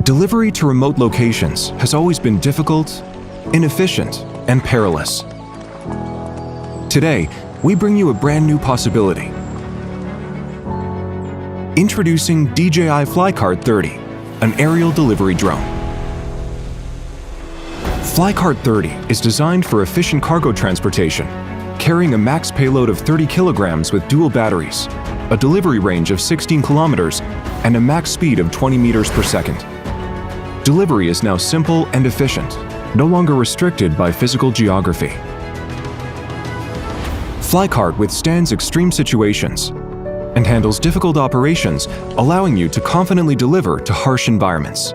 Delivery to remote locations has always been difficult, inefficient, and perilous. Today, we bring you a brand new possibility. Introducing DJI FlyCart 30, an aerial delivery drone. FlyCart 30 is designed for efficient cargo transportation, carrying a max payload of 30 kilograms with dual batteries, a delivery range of 16 kilometers, and a max speed of 20 meters per second. Delivery is now simple and efficient, no longer restricted by physical geography. FlyCart withstands extreme situations and handles difficult operations, allowing you to confidently deliver to harsh environments.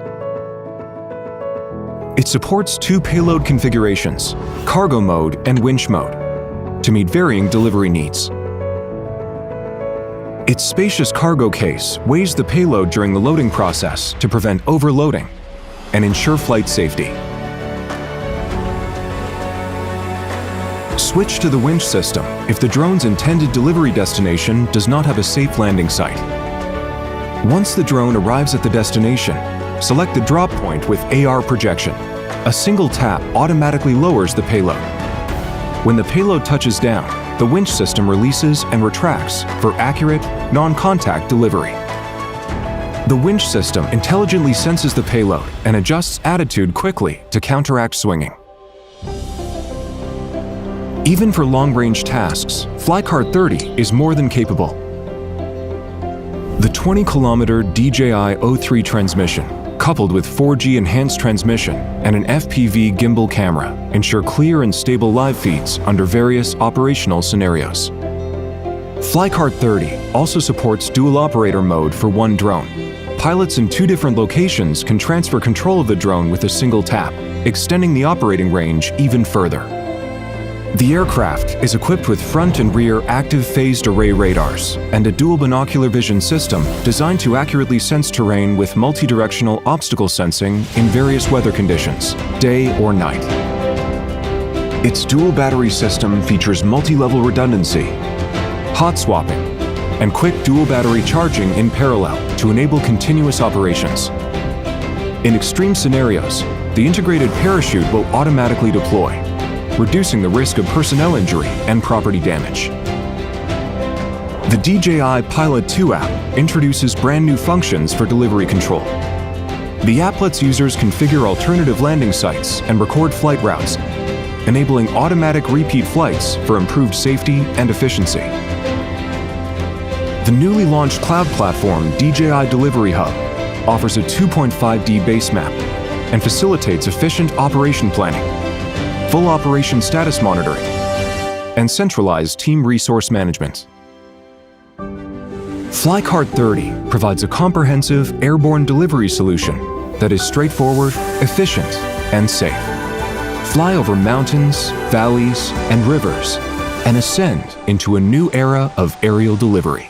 It supports two payload configurations, cargo mode and winch mode, to meet varying delivery needs. Its spacious cargo case weighs the payload during the loading process to prevent overloading and ensure flight safety. Switch to the winch system if the drone's intended delivery destination does not have a safe landing site. Once the drone arrives at the destination, select the drop point with AR projection. A single tap automatically lowers the payload. When the payload touches down, the winch system releases and retracts for accurate, non-contact delivery. The winch system intelligently senses the payload and adjusts attitude quickly to counteract swinging. Even for long-range tasks, FlyCart 30 is more than capable. The 20-kilometer DJI O3 transmission, coupled with 4G enhanced transmission and an FPV gimbal camera, ensure clear and stable live feeds under various operational scenarios. FlyCart 30 also supports dual operator mode for one drone. Pilots in two different locations can transfer control of the drone with a single tap, extending the operating range even further. The aircraft is equipped with front and rear active phased array radars and a dual binocular vision system designed to accurately sense terrain with multi-directional obstacle sensing in various weather conditions, day or night. Its dual battery system features multi-level redundancy, hot swapping, and quick dual battery charging in parallel to enable continuous operations. In extreme scenarios, the integrated parachute will automatically deploy, reducing the risk of personnel injury and property damage. The DJI Pilot 2 app introduces brand new functions for delivery control. The app lets users configure alternative landing sites and record flight routes, enabling automatic repeat flights for improved safety and efficiency. The newly launched cloud platform DJI Delivery Hub offers a 2.5D base map and facilitates efficient operation planning, full operation status monitoring, and centralized team resource management. FlyCart 30 provides a comprehensive airborne delivery solution that is straightforward, efficient, and safe. Fly over mountains, valleys, and rivers, and ascend into a new era of aerial delivery.